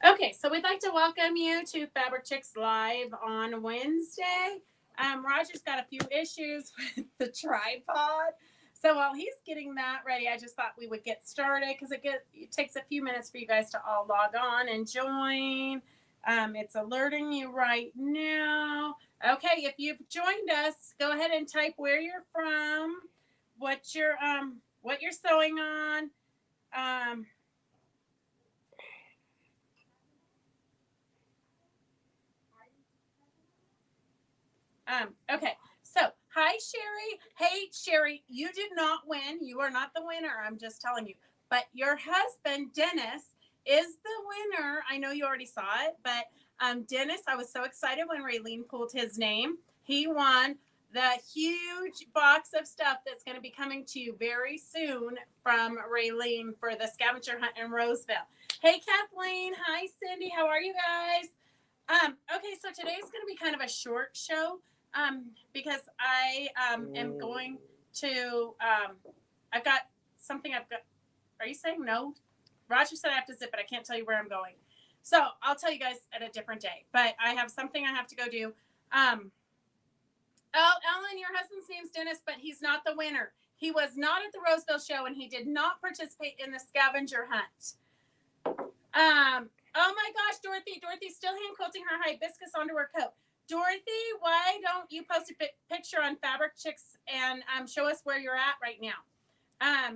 Okay, so we'd like to welcome you to Fabric Chicks Live on Wednesday. Roger's got a few issues with the tripod. So while he's getting that ready, I just thought we would get started because it takes a few minutes for you guys to all log on and join. It's alerting you right now. Okay, if you've joined us, go ahead and type where you're from, what you're sewing on. Um, okay. So, hi, Sherry. Hey, Sherry, you did not win. You are not the winner. I'm just telling you. But your husband, Dennis, is the winner. I know you already saw it, but Dennis, I was so excited when Raylene pulled his name. He won the huge box of stuff that's going to be coming to you very soon from Raylene for the scavenger hunt in Roseville. Hey, Kathleen. Hi, Cindy. How are you guys? Okay, so today's going to be kind of a short show because I am going to. I've got something I've got. Are you saying no? Roger said I have to zip it. I can't tell you where I'm going. So I'll tell you guys at a different day. But I have something I have to go do. Oh, Ellen, your husband's name's Dennis, but he's not the winner. He was not at the Roseville show and he did not participate in the scavenger hunt. Oh my gosh, Dorothy. Dorothy's still hand quilting her hibiscus underwear coat. Dorothy, why don't you post a picture on Fabric Chicks and show us where you're at right now?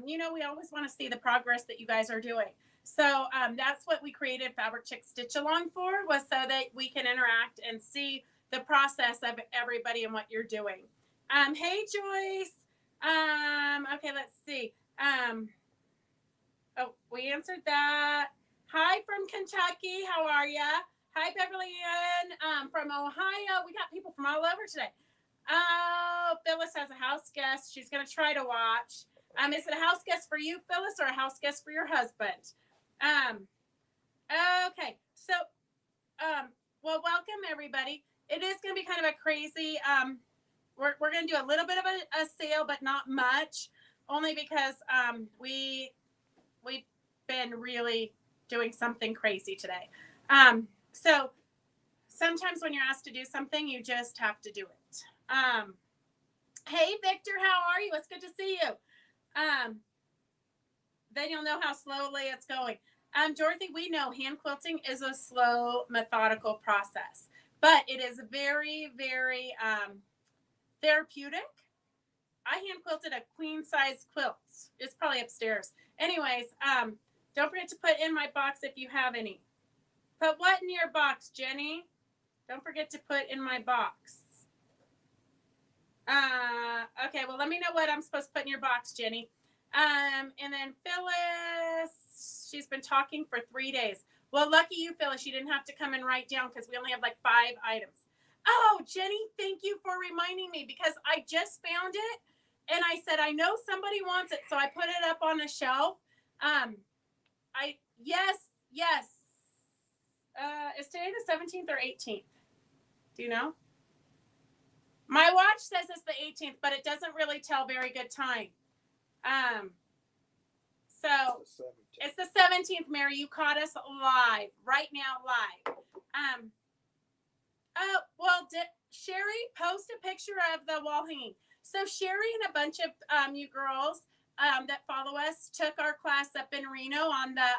We always want to see the progress that you guys are doing. So that's what we created Fabric Chick Stitch Along for, was so that we can interact and see the process of everybody and what you're doing. Hey, Joyce. Okay, let's see. Oh, we answered that. Hi from Kentucky. How are ya? Hi, Beverly Ann from Ohio. We got people from all over today. Oh, Phyllis has a house guest. She's going to try to watch. Is it a house guest for you, Phyllis, or a house guest for your husband? Okay. So, well, welcome, everybody. It is going to be kind of a crazy, we're going to do a little bit of a sale, but not much, only because we've been really doing something crazy today. So sometimes when you're asked to do something, you just have to do it. Hey, Victor, how are you? It's good to see you. Then you'll know how slowly it's going. Dorothy, we know hand quilting is a slow, methodical process, but it is very, very therapeutic. I hand quilted a queen size quilt. It's probably upstairs. Anyways, don't forget to put in my box if you have any. Put what in your box, Jenny? Don't forget to put in my box. Okay, well, let me know what I'm supposed to put in your box, Jenny. And then Phyllis, she's been talking for 3 days. Well, lucky you, Phyllis, you didn't have to come and write down because we only have like 5 items. Oh, Jenny, thank you for reminding me because I just found it and I said, I know somebody wants it. So I put it up on a shelf. Yes. Is today the 17th or 18th? Do you know? My watch says it's the 18th, but it doesn't really tell very good time. So it's the 17th, Mary. You caught us live right now, live. Well, Sherry, post a picture of the wall hanging. So Sherry and a bunch of you girls that follow us took our class up in Reno on the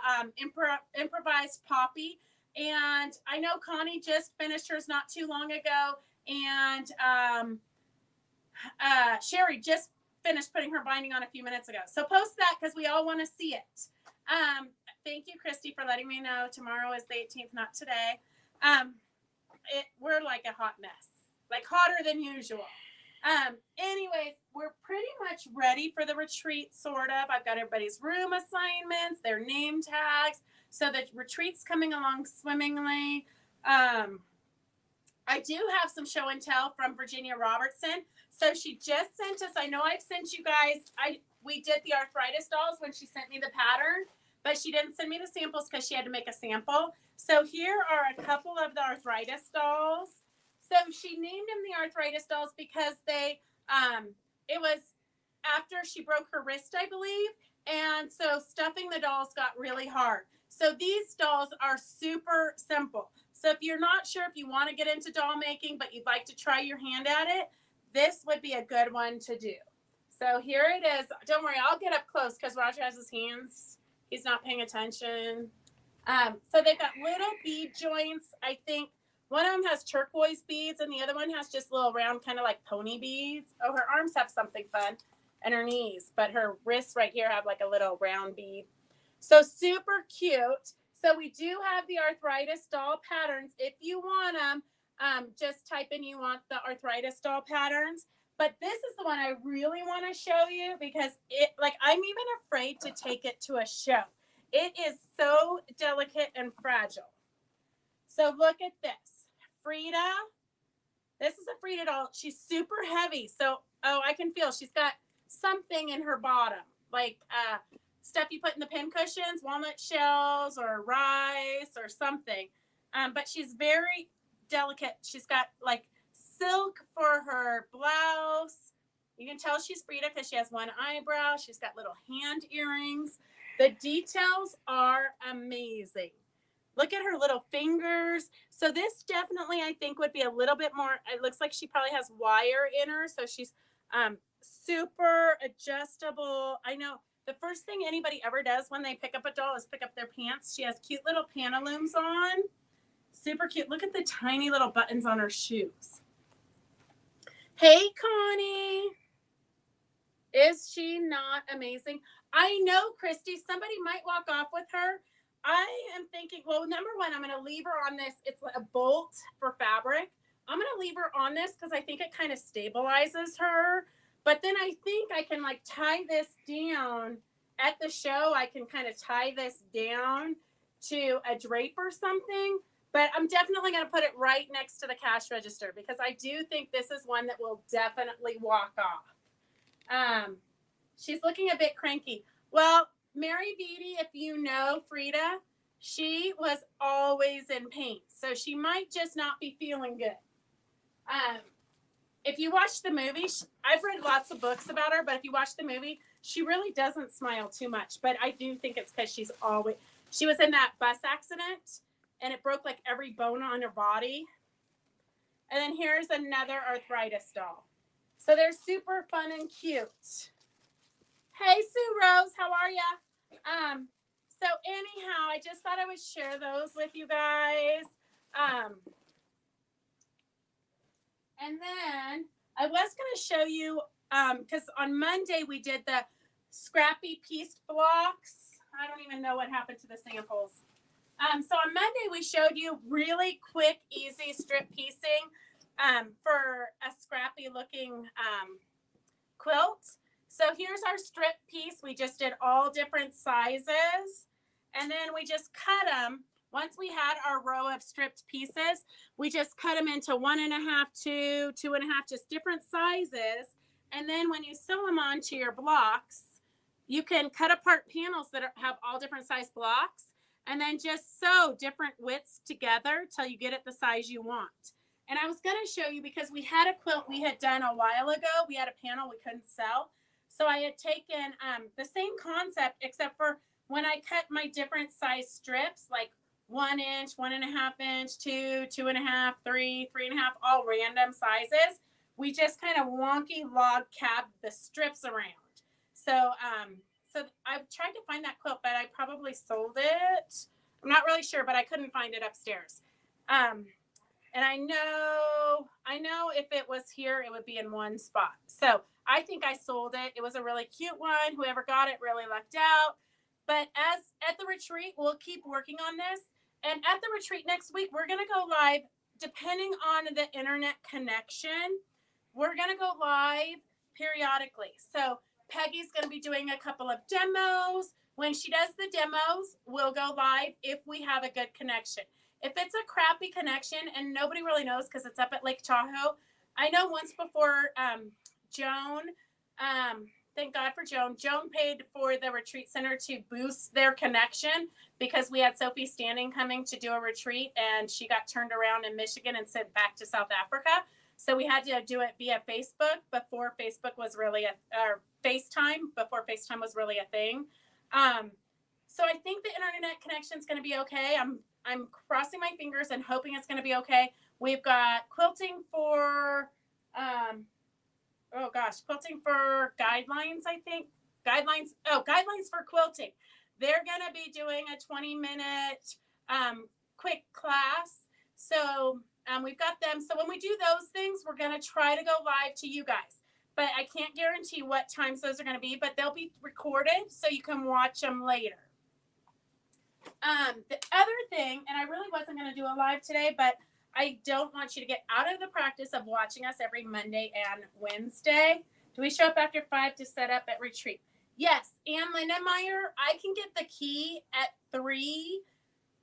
improvised poppy. And I know Connie just finished hers not too long ago. And Sherry just finished putting her binding on a few minutes ago. So post that because we all want to see it. Thank you, Christy, for letting me know. Tomorrow is the 18th, not today. We're like a hot mess, like hotter than usual. Anyways, we're pretty much ready for the retreat, sort of. I've got everybody's room assignments, their name tags. So the retreat's coming along swimmingly. I do have some show and tell from Virginia Robertson. So she just sent us, I know I've sent you guys, we did the arthritis dolls when she sent me the pattern, but she didn't send me the samples because she had to make a sample. So here are a couple of the arthritis dolls. So she named them the arthritis dolls because it was after she broke her wrist, I believe. And so stuffing the dolls got really hard. So these dolls are super simple. So if you're not sure if you want to get into doll making, but you'd like to try your hand at it, this would be a good one to do. So here it is. Don't worry, I'll get up close because Roger has his hands. He's not paying attention. So they've got little bead joints. I think one of them has turquoise beads and the other one has just little round, kind of like pony beads. Oh, her arms have something fun and her knees, but her wrists right here have like a little round bead. So super cute. So we do have the arthritis doll patterns. If you want them, just type in you want the arthritis doll patterns. But this is the one I really want to show you because it, like, I'm even afraid to take it to a show. It is so delicate and fragile. So look at this. Frida. This is a Frida doll. She's super heavy. So, oh, I can feel she's got something in her bottom. Like stuff you put in the pin cushions, walnut shells or rice or something. But she's very delicate. She's got like silk for her blouse. You can tell she's Frida because she has one eyebrow. She's got little hand earrings. The details are amazing. Look at her little fingers. So this definitely, I think, would be a little bit more, it looks like she probably has wire in her. So she's super adjustable. I know the first thing anybody ever does when they pick up a doll is pick up their pants. She has cute little pantaloons on. Super cute. Look at the tiny little buttons on her shoes. Hey, Connie. Is she not amazing? I know, Christy, somebody might walk off with her. I am thinking, well, number one, I'm going to leave her on this. It's a bolt for fabric. I'm going to leave her on this because I think it kind of stabilizes her. But then I think I can like tie this down at the show. I can kind of tie this down to a drape or something. But I'm definitely going to put it right next to the cash register because I do think this is one that will definitely walk off. She's looking a bit cranky. Well, Mary Beatty, if you know Frida, she was always in pain. So she might just not be feeling good. If you watch the movie, I've read lots of books about her, but if you watch the movie, she really doesn't smile too much. But I do think it's because she was in that bus accident and it broke like every bone on her body. And then here's another arthritis doll. So they're super fun and cute. Hey, Sue Rose, how are ya? So anyhow, I just thought I would share those with you guys. And then I was going to show you, because on Monday we did the Scrappy pieced blocks. I don't even know what happened to the samples. So on Monday we showed you really quick, easy strip piecing for a Scrappy looking quilt. So here's our strip piece. We just did all different sizes. And then we just cut them. Once we had our row of stripped pieces, we just cut them into 1.5, 2, 2.5, just different sizes. And then when you sew them onto your blocks, you can cut apart panels that have all different size blocks and then just sew different widths together till you get it the size you want. And I was going to show you because we had a quilt we had done a while ago. We had a panel we couldn't sell. So I had taken the same concept, except for when I cut my different size strips, like 1 inch, 1.5 inch, 2, 2.5, 3, 3.5, all random sizes. We just kind of wonky log cabbed the strips around. So, so I've tried to find that quilt, but I probably sold it. I'm not really sure, but I couldn't find it upstairs. And I know if it was here, it would be in one spot. So I think I sold it. It was a really cute one. Whoever got it really lucked out. But as at the retreat, we'll keep working on this. And at the retreat next week, we're going to go live, depending on the internet connection. We're going to go live periodically. So Peggy's going to be doing a couple of demos. When she does the demos, we'll go live if we have a good connection. If it's a crappy connection and nobody really knows because it's up at Lake Tahoe, I know once before Joan, thank God for Joan. Joan paid for the retreat center to boost their connection because we had Sophie Standing coming to do a retreat and she got turned around in Michigan and sent back to South Africa. So we had to do it via Facebook before Facebook was really or FaceTime before FaceTime was really a thing. So I think the internet connection is going to be okay. I'm crossing my fingers and hoping it's going to be okay. We've got quilting for quilting for guidelines, I think. Guidelines for quilting. They're going to be doing a 20-minute quick class. So we've got them. So when we do those things, we're going to try to go live to you guys. But I can't guarantee what times those are going to be, but they'll be recorded so you can watch them later. The other thing, and I really wasn't going to do a live today, but I don't want you to get out of the practice of watching us every Monday and Wednesday. Do we show up after 5 to set up at retreat? Yes. Ann Lindenmeyer, I can get the key at 3,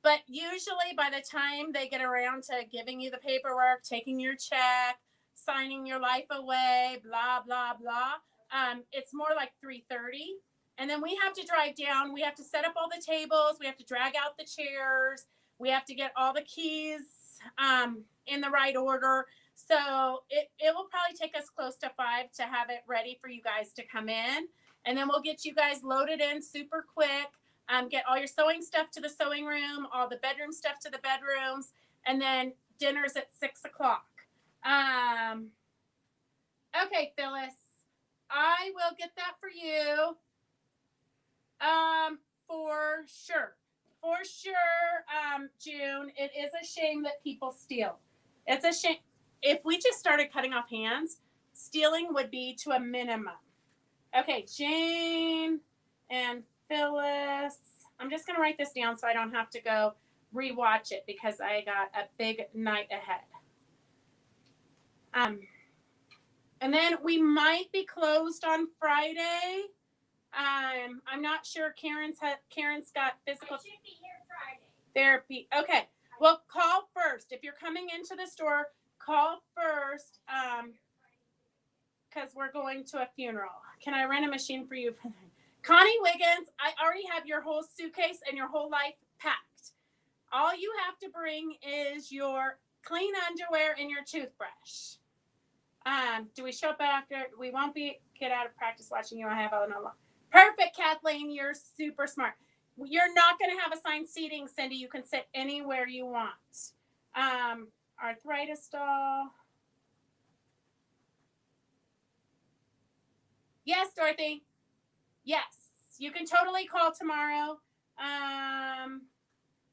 but usually by the time they get around to giving you the paperwork, taking your check, signing your life away, blah, blah, blah, it's more like 3:30. And then we have to drive down. We have to set up all the tables. We have to drag out the chairs. We have to get all the keys in the right order. So it will probably take us close to 5 to have it ready for you guys to come in. And then we'll get you guys loaded in super quick. Get all your sewing stuff to the sewing room, all the bedroom stuff to the bedrooms, and then dinner's at 6 o'clock. Okay, Phyllis, I will get that for you. For sure. For sure, June, it is a shame that people steal. It's a shame. If we just started cutting off hands, stealing would be to a minimum. Okay, Jane and Phyllis. I'm just going to write this down so I don't have to go rewatch it because I got a big night ahead. And then we might be closed on Friday. I'm not sure. Karen's got physical. I should be here Friday. Therapy. Okay. Well, call first. If you're coming into the store, call first. Because we're going to a funeral. Can I rent a machine for you? Connie Wiggins, I already have your whole suitcase and your whole life packed. All you have to bring is your clean underwear and your toothbrush. Do we show up after? We won't get out of practice watching you. I have all no. Perfect, Kathleen. You're super smart. You're not going to have assigned seating, Cindy. You can sit anywhere you want. Arthritis doll. Yes, Dorothy. Yes, you can totally call tomorrow. I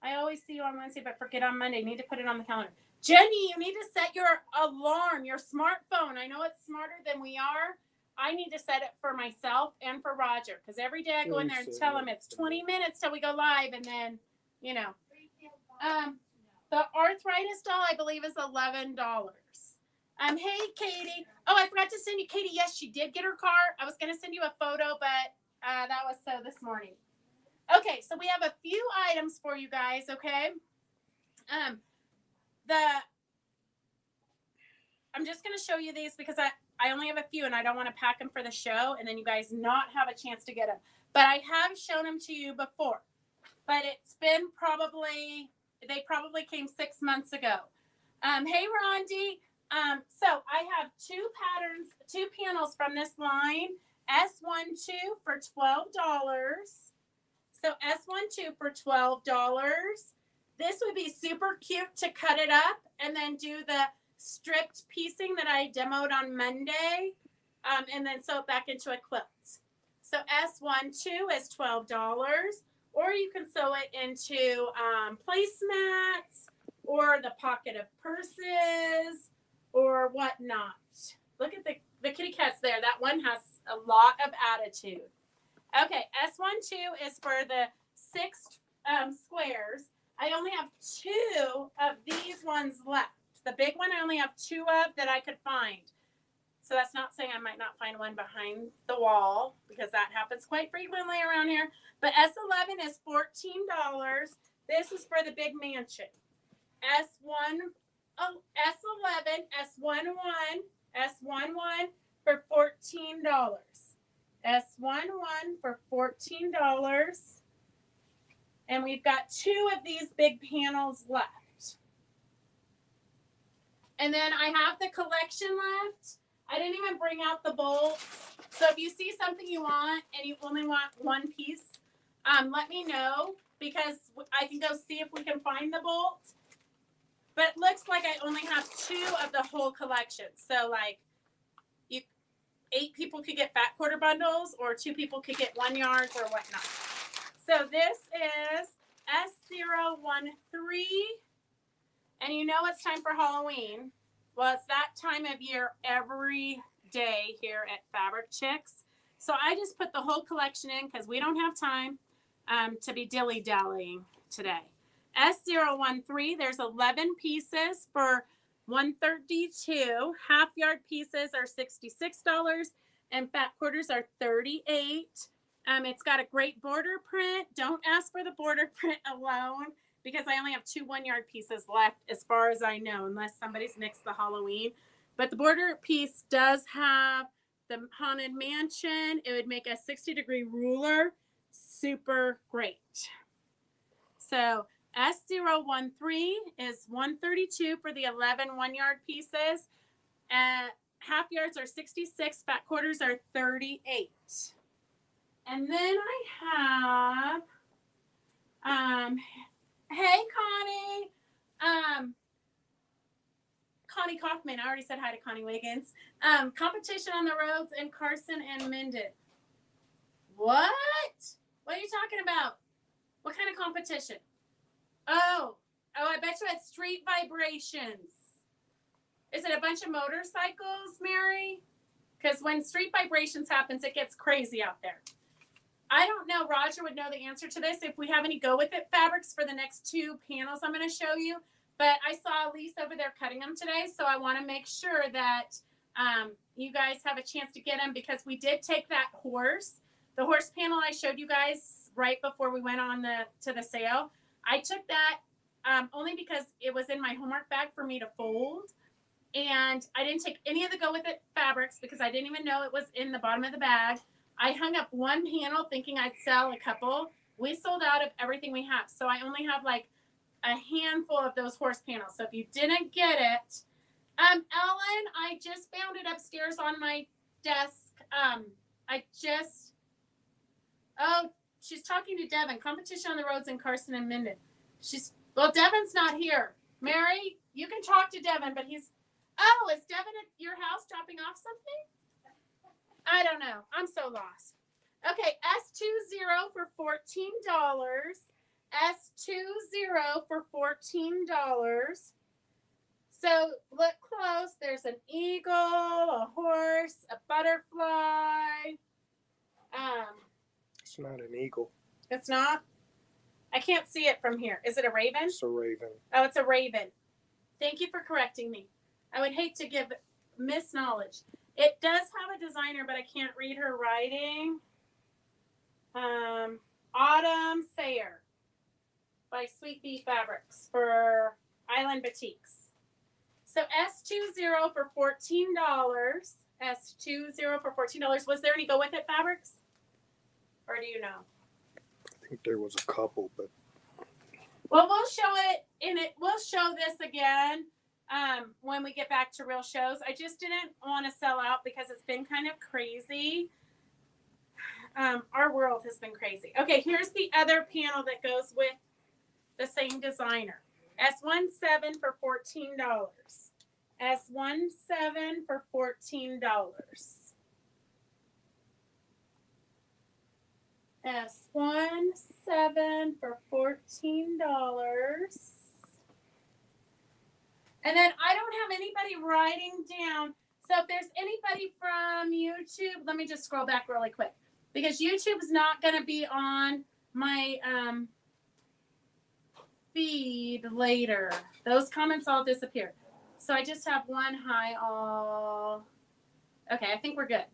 always see you on Wednesday, but forget on Monday. Need to put it on the calendar. Jenny, you need to set your alarm, your smartphone. I know it's smarter than we are. I need to set it for myself and for Roger because every day I go in there and tell him it's 20 minutes till we go live, and then, you know. The arthritis doll, I believe, is $11. Hey, Katie. Oh, I forgot to send you, Katie. Yes, she did get her car. I was going to send you a photo, but that was so this morning. Okay, so we have a few items for you guys, okay? I'm just going to show you these because I only have a few and I don't want to pack them for the show and then you guys not have a chance to get them. But I have shown them to you before. But it's been they probably came 6 months ago. Hey, Rondi. So I have two panels from this line. S12 for $12. So S12 for $12. This would be super cute to cut it up and then do the stripped piecing that I demoed on Monday, and then sew it back into a quilt. So S12 is $12, or you can sew it into placemats or the pocket of purses or whatnot. Look at the kitty cats there. That one has a lot of attitude. Okay, S12 is for the 6 squares. I only have 2 of these ones left. The big one I only have 2 of that I could find. So that's not saying I might not find one behind the wall because that happens quite frequently around here. But S11 is $14. This is for the big mansion. S11, S11 for $14. S11 for $14. And we've got 2 of these big panels left. And then I have the collection left. I didn't even bring out the bolts. So if you see something you want and you only want one piece, let me know because I can go see if we can find the bolt. But it looks like I only have 2 of the whole collection. So like 8 people could get fat quarter bundles or 2 people could get 1 yards or whatnot. So this is S013. And you know it's time for Halloween. Well, it's that time of year every day here at Fabric Chicks. So I just put the whole collection in because we don't have time to be dilly-dallying today. S013, there's 11 pieces for $132. Half yard pieces are $66 and fat quarters are $38. It's got a great border print. Don't ask for the border print alone because I only have 2 1-yard pieces left as far as I know, unless somebody's mixed the Halloween. But the border piece does have the Haunted Mansion. It would make a 60-degree ruler. Super great. So S013 is $132 for the 11 1-yard pieces. Half yards are 66. Fat quarters are 38. And then I have, hey, Connie. Connie Kaufman. I already said hi to Connie Wiggins. Competition on the roads in Carson and Minden. What? What are you talking about? What kind of competition? Oh, I bet you it's Street Vibrations. Is it a bunch of motorcycles, Mary? Because when Street Vibrations happens, it gets crazy out there. I don't know. Roger would know the answer to this if we have any Go With It fabrics for the next 2 panels I'm going to show you. But I saw Elise over there cutting them today, so I want to make sure that you guys have a chance to get them because we did take that horse. The horse panel I showed you guys right before we went on to the sale. I took that only because it was in my homework bag for me to fold. And I didn't take any of the Go With It fabrics because I didn't even know it was in the bottom of the bag. I hung up 1 panel thinking I'd sell a couple. We sold out of everything we have. So I only have like a handful of those horse panels. So if you didn't get it, Ellen, I just found it upstairs on my desk. She's talking to Devin. Competition on the roads in Carson and Minden. Devin's not here. Mary, you can talk to Devin, but is Devin at your house dropping off something? I don't know. I'm so lost. Okay, S20 for $14. S20 for $14. So look close. There's an eagle, a horse, a butterfly. It's not an eagle. It's not? I can't see it from here. Is it a raven? It's a raven. Oh, it's a raven. Thank you for correcting me. I would hate to give misknowledge. It does have a designer, but I can't read her writing. Autumn Sayer by Sweet Bee Fabrics for Island Boutiques. So S20 for $14. S20 for $14. Was there any Go With It fabrics? Or do you know? I think there was a couple, but well, we'll show it we'll show this again when we get back to real shows. I just didn't want to sell out because it's been kind of crazy. Our world has been crazy. Okay, here's the other panel that goes with the same designer. S17 for $14. S17 for $14. S17 for $14. And then I don't have anybody writing down. So if there's anybody from YouTube, let me just scroll back really quick. Because YouTube is not going to be on my feed later. Those comments all disappeared. So I just have one hi all. Okay, I think we're good.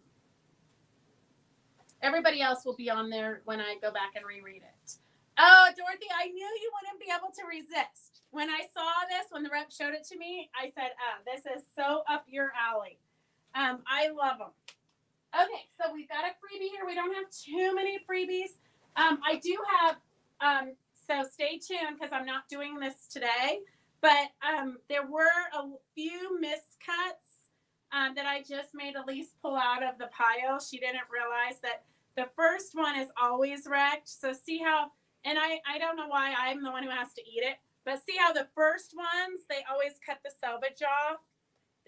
Everybody else will be on there when I go back and reread it. Oh, Dorothy, I knew you wouldn't be able to resist. When I saw this, when the rep showed it to me, I said, this is so up your alley. I love them. Okay, so we've got a freebie here. We don't have too many freebies. I do have, so stay tuned because I'm not doing this today. But there were a few miscuts that I just made Elise pull out of the pile. She didn't realize that The first one is always wrecked. So see how, and I don't know why I'm the one who has to eat it, but see how the first ones, they always cut the selvage off.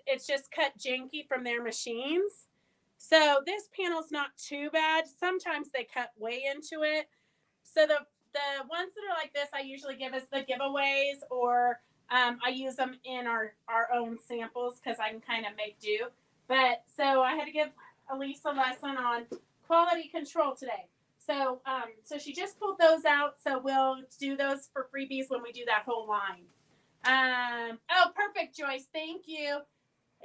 It's just cut janky from their machines. So this panel's not too bad. Sometimes they cut way into it. So the ones that are like this, I usually give as the giveaways, or I use them in our own samples because I can kind of make do. But so I had to give Elise a lesson on quality control today. So she just pulled those out. So we'll do those for freebies when we do that whole line. Oh, perfect, Joyce. Thank you.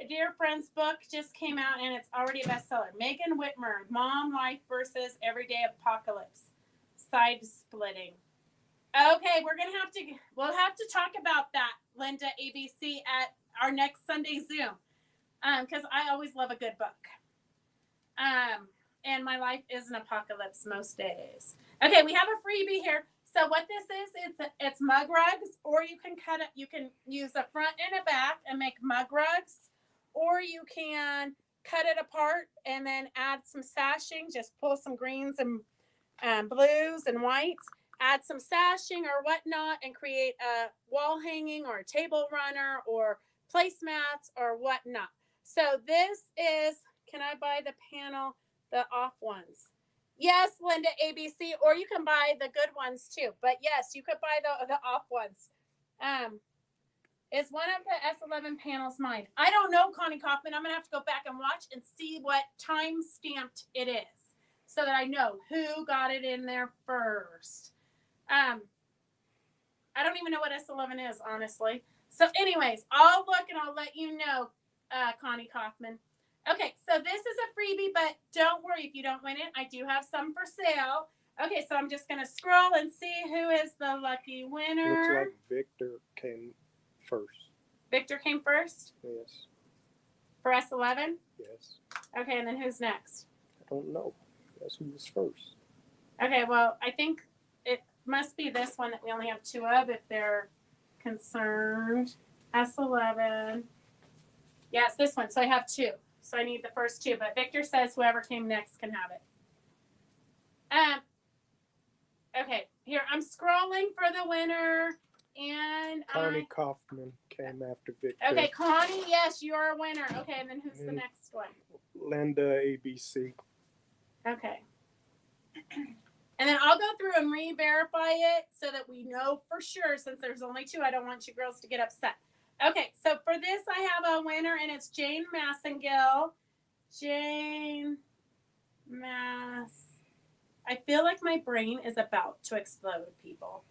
A dear friend's book just came out and it's already a bestseller. Megan Whitmer, Mom Life versus Everyday Apocalypse. Side splitting. Okay, we'll have to talk about that, Linda ABC, at our next Sunday Zoom. Because I always love a good book. And my life is an apocalypse most days. Okay, we have a freebie here. So what this is, it's mug rugs, or you can cut it. You can use a front and a back and make mug rugs, or you can cut it apart and then add some sashing. Just pull some greens and blues and whites, add some sashing or whatnot, and create a wall hanging or a table runner or placemats or whatnot. So this is, can I buy the panel, the off ones? Yes, Linda ABC, or you can buy the good ones too. But yes, you could buy the off ones. Is one of the S11 panels mine? I don't know, Connie Kaufman. I'm going to have to go back and watch and see what time stamped it is so that I know who got it in there first. I don't even know what S11 is, honestly. So anyways, I'll look and I'll let you know, Connie Kaufman. Okay, so this is a freebie, but don't worry if you don't win it. I do have some for sale. Okay, so I'm just going to scroll and see who is the lucky winner. Looks like Victor came first. Victor came first? Yes. For S11? Yes. Okay, and then who's next? I don't know. Guess who was first? Okay, well, I think it must be this one that we only have two of if they're concerned. S11. Yeah, it's this one. So I have two. So I need the first two. But Victor says whoever came next can have it. Okay, here. I'm scrolling for the winner. And Connie Kaufman came after Victor. Okay, Connie, yes, you're a winner. Okay, and then who's the next one? Linda ABC. Okay. And then I'll go through and re-verify it so that we know for sure, since there's only two. I don't want you girls to get upset. Okay, so for this, I have a winner, and it's Jane Massengill. Jane Mass. I feel like my brain is about to explode, people.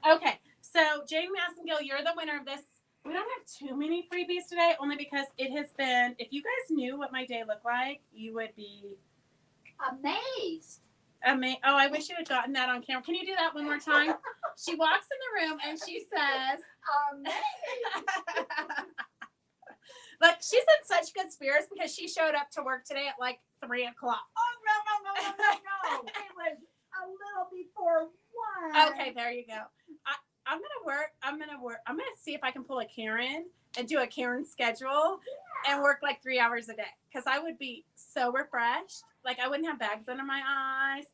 Okay, so Jane Massengill, you're the winner of this. We don't have too many freebies today, only because it has been, if you guys knew what my day looked like, you would be amazed. Oh, I wish you had gotten that on camera. Can you do that one more time? She walks in the room and she says, Amazed. Look, she's in such good spirits because she showed up to work today at like 3 o'clock. Oh, no. It was a little before 1. Okay, there you go. I'm gonna see if I can pull a Karen and do a Karen schedule and work like 3 hours a day, because I would be so refreshed. Like I wouldn't have bags under my eyes.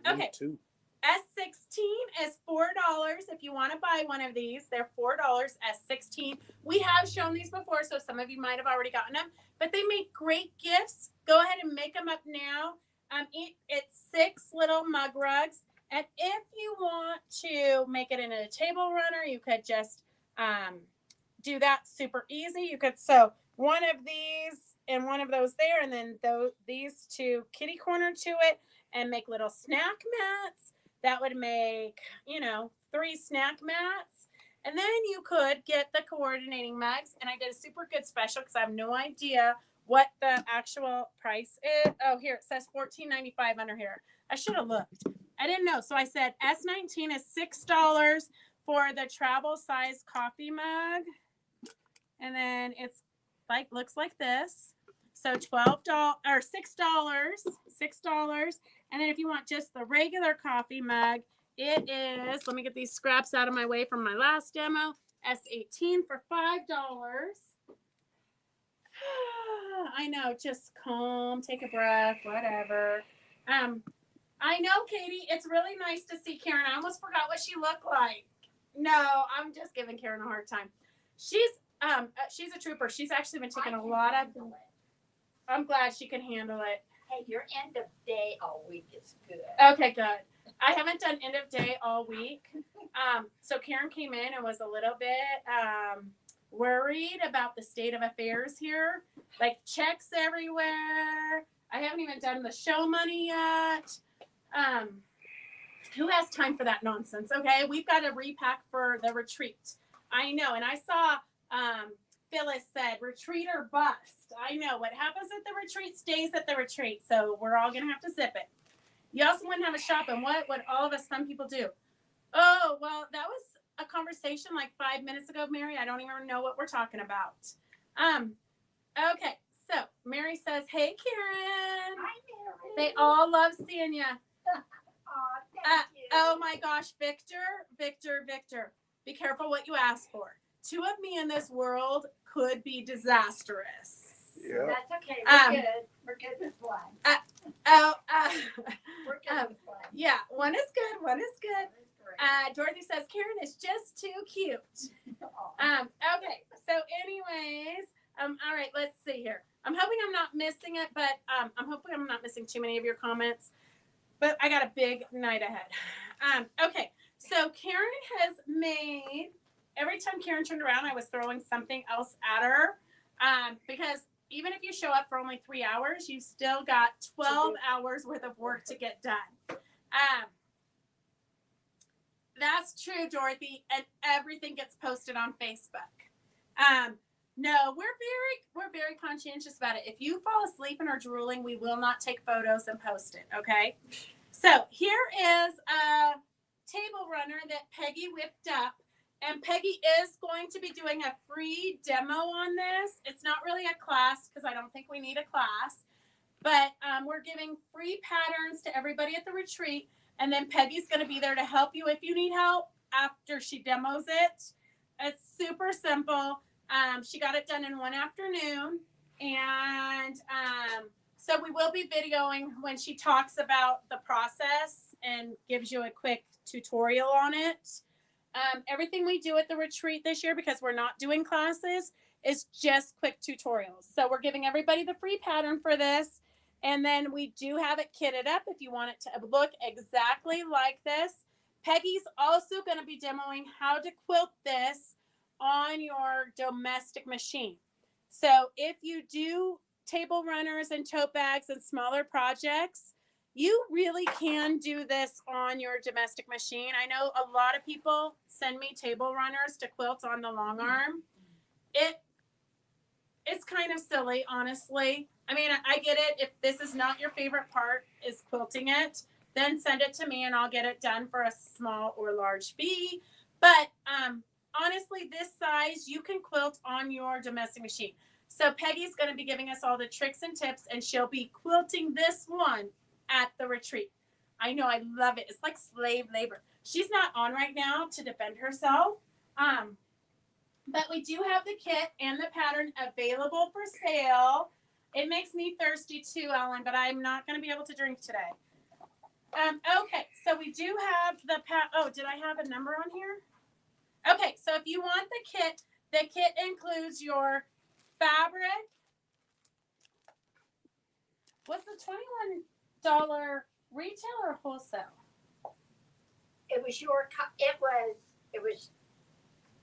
Okay. Me too. S16 is $4 if you want to buy one of these. They're $4. S16. We have shown these before, so some of you might have already gotten them, but they make great gifts. Go ahead and make them up now. It's 6 little mug rugs. And if you want to make it into a table runner, you could just do that super easy. You could sew one of these and one of those there, and then these two kitty corner to it, and make little snack mats. That would make, 3 snack mats. And then you could get the coordinating mugs. And I did a super good special because I have no idea what the actual price is. Oh, here, it says $14.95 under here. I should have looked. I didn't know. So I said S19 is $6 for the travel size coffee mug. And then it's looks like this. So $12 or $6. And then if you want just the regular coffee mug, it is, let me get these scraps out of my way from my last demo, S18 for $5. I know, just calm, take a breath, whatever. I know, Katie. It's really nice to see Karen. I almost forgot what she looked like. No, I'm just giving Karen a hard time. She's a trooper. She's actually been taking a lot of. I'm glad she can handle it. Hey, your end of day all week is good. Okay, good. I haven't done end of day all week. So Karen came in and was a little bit worried about the state of affairs here. Like checks everywhere. I haven't even done the show money yet. Who has time for that nonsense? Okay, we've got to repack for the retreat. I know, and I saw Phyllis said retreat or bust. I know what happens at the retreat stays at the retreat, so we're all gonna have to zip it. You also wouldn't have a shop, and what would all of us fun people do? Oh, well, that was a conversation like 5 minutes ago, Mary. I don't even know what we're talking about. Okay, so Mary says, "Hey, Karen." Hi, Mary. They all love seeing you. Thank you. Oh my gosh, Victor. Be careful what you ask for. 2 of me in this world could be disastrous. Yeah. That's okay. We're good. We're good with one. We're good with one. Yeah, one is good. That's great. Dorothy says Karen is just too cute. Aw. Okay. So, anyways, all right. Let's see here. I'm hoping I'm not missing it, but I'm hoping I'm not missing too many of your comments. But I got a big night ahead. Okay. So Karen has made. Every time Karen turned around, I was throwing something else at her, because even if you show up for only 3 hours, you still got 12 hours worth of work to get done. That's true, Dorothy, and everything gets posted on Facebook. No, we're very conscientious about it. If you fall asleep and are drooling, we will not take photos and post it. Okay. So here is a table runner that Peggy whipped up. And Peggy is going to be doing a free demo on this. It's not really a class because I don't think we need a class. But we're giving free patterns to everybody at the retreat. And then Peggy's going to be there to help you if you need help after she demos it. It's super simple. She got it done in one afternoon. And so we will be videoing when she talks about the process and gives you a quick tutorial on it. Everything we do at the retreat this year, because we're not doing classes, is just quick tutorials. So we're giving everybody the free pattern for this. And then we do have it kitted up if you want it to look exactly like this. Peggy's also going to be demoing how to quilt this on your domestic machine. So if you do table runners and tote bags and smaller projects, you really can do this on your domestic machine. I know a lot of people send me table runners to quilt on the long arm. It's kind of silly, honestly. I mean, I get it. If this is not your favorite part, is quilting it, then send it to me and I'll get it done for a small or large fee. But honestly, this size, you can quilt on your domestic machine. So Peggy's going to be giving us all the tricks and tips, and she'll be quilting this one at the retreat. I know, I love it. It's like slave labor. She's not on right now to defend herself. But we do have the kit and the pattern available for sale. It makes me thirsty too, Ellen, but I'm not going to be able to drink today. Okay, so we do have the oh, did I have a number on here? Okay, so if you want the kit includes your fabric. What's the $21 retail or wholesale? It was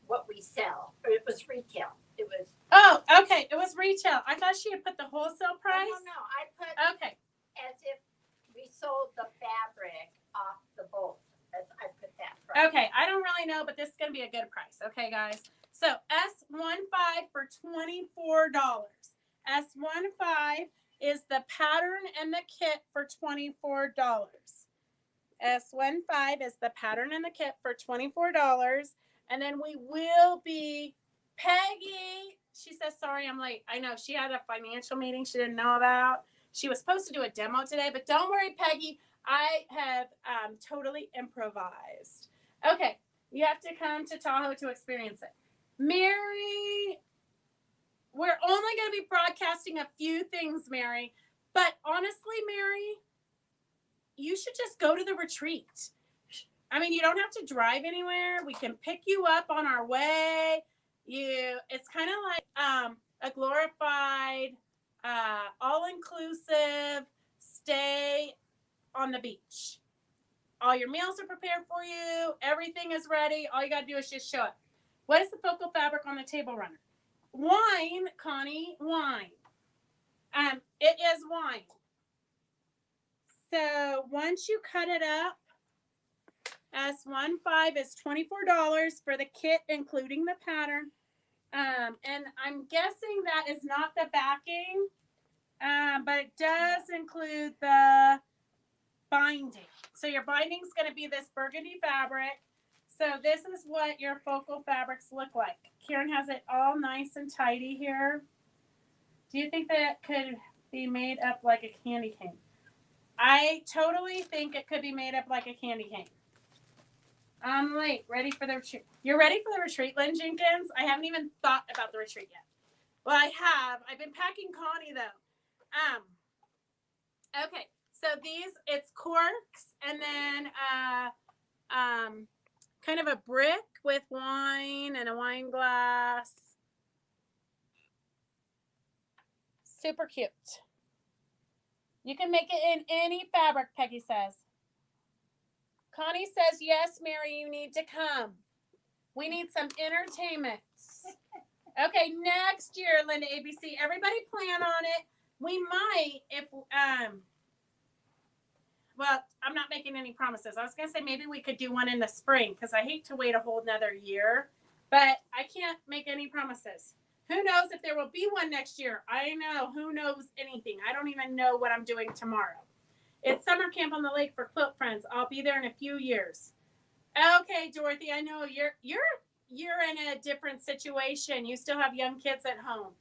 what we sell. It was retail. It was. Oh, okay. It was retail. I thought she had put the wholesale price. No. I put Okay. as if we sold the fabric off the bolt. I put that price. Okay. I don't really know, but this is going to be a good price. Okay, guys. So S15 for $24. S15 is the pattern and the kit for $24. S15 is the pattern and the kit for $24. And then we will be, Peggy, she says, sorry, I'm late. I know she had a financial meeting she didn't know about. She was supposed to do a demo today, but don't worry, Peggy. I have totally improvised. Okay, you have to come to Tahoe to experience it. Mary, we're only going to be broadcasting a few things, Mary. But honestly, Mary, you should just go to the retreat. I mean, you don't have to drive anywhere. We can pick you up on our way. It's kind of like a glorified, all-inclusive stay on the beach. All your meals are prepared for you. Everything is ready. All you got to do is just show up. What is the focal fabric on the table runner? Wine, Connie, wine. It is wine. So once you cut it up, S15 is $24 for the kit, including the pattern. And I'm guessing that is not the backing, but it does include the binding. So your binding is going to be this burgundy fabric. So this is what your focal fabrics look like. Karen has it all nice and tidy here. Do you think that it could be made up like a candy cane? I totally think it could be made up like a candy cane. I'm late. Ready for the retreat. You're ready for the retreat, Lynn Jenkins? I haven't even thought about the retreat yet. Well, I have. I've been packing Connie, though. Okay. So these, it's corks and then kind of a brick with wine and a wine glass. Super cute. You can make it in any fabric, Peggy says. Connie says, yes, Mary, you need to come. We need some entertainment. Okay, next year, Linda ABC. Everybody plan on it. We might, if, well, I'm not making any promises. I was going to say maybe we could do one in the spring because I hate to wait a whole another year. But I can't make any promises. Who knows if there will be one next year? I know. Who knows anything? I don't even know what I'm doing tomorrow. It's summer camp on the lake for quilt friends. I'll be there in a few years. Okay, Dorothy, I know you're in a different situation. You still have young kids at home.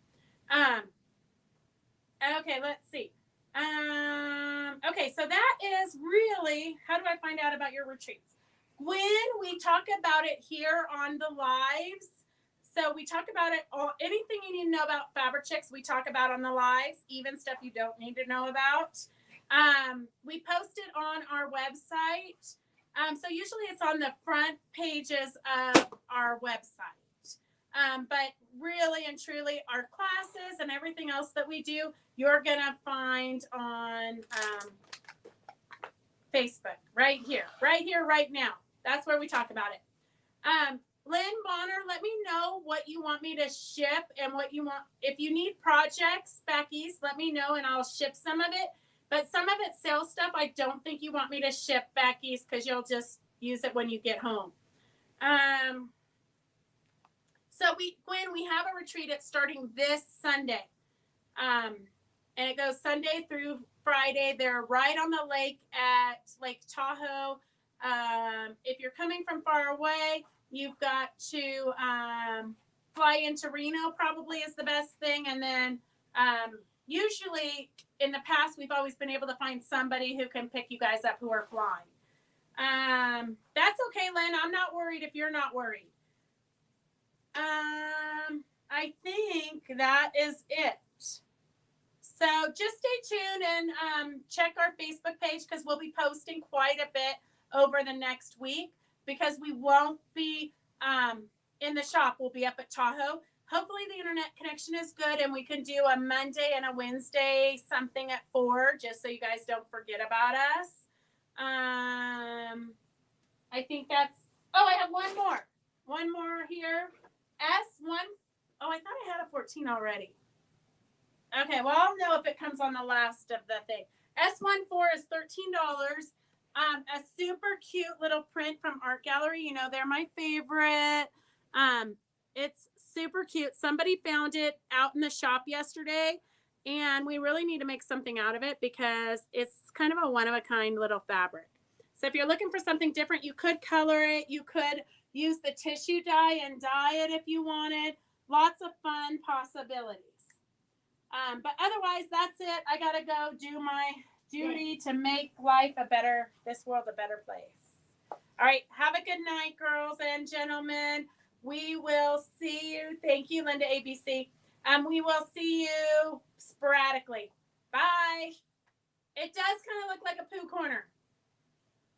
Okay, let's see. Okay, so that is really, how do I find out about your retreats? When we talk about it here on the lives, so we talk about it, anything you need to know about Fabric Chicks, we talk about on the lives, even stuff you don't need to know about. We post it on our website. So usually it's on the front pages of our website. But really and truly, our classes and everything else that we do, you're going to find on Facebook, right here, right now. That's where we talk about it. Lynn Bonner, let me know what you want me to ship and what you want. If you need projects back east, let me know and I'll ship some of it. But some of it's sales stuff. I don't think you want me to ship back east because you'll just use it when you get home. So Gwen, we have a retreat. It's starting this Sunday. And it goes Sunday through Friday. They're right on the lake at Lake Tahoe. If you're coming from far away, you've got to fly into Reno probably is the best thing. And then usually in the past, we've always been able to find somebody who can pick you guys up who are flying. That's okay, Lynn. I'm not worried if you're not worried. I think that is it. So just stay tuned and check our Facebook page because we'll be posting quite a bit over the next week because we won't be in the shop. We'll be up at Tahoe. Hopefully the internet connection is good and we can do a Monday and a Wednesday something at 4 just so you guys don't forget about us. I think that's, I have one more here. S1, I thought I had a 14 already. Okay, well, I'll know if it comes on the last of the thing. S14 is $13. A super cute little print from Art Gallery. You know, they're my favorite. It's super cute. Somebody found it out in the shop yesterday, and we really need to make something out of it because it's kind of a one-of-a-kind little fabric. So if you're looking for something different, you could color it. You could use the tissue dye and dye it if you wanted. Lots of fun possibilities. But otherwise, that's it. I got to go do my duty to make this world a better place. All right. Have a good night, girls and gentlemen. We will see you. Thank you, Linda ABC. We will see you sporadically. Bye. It does kind of look like a poo corner.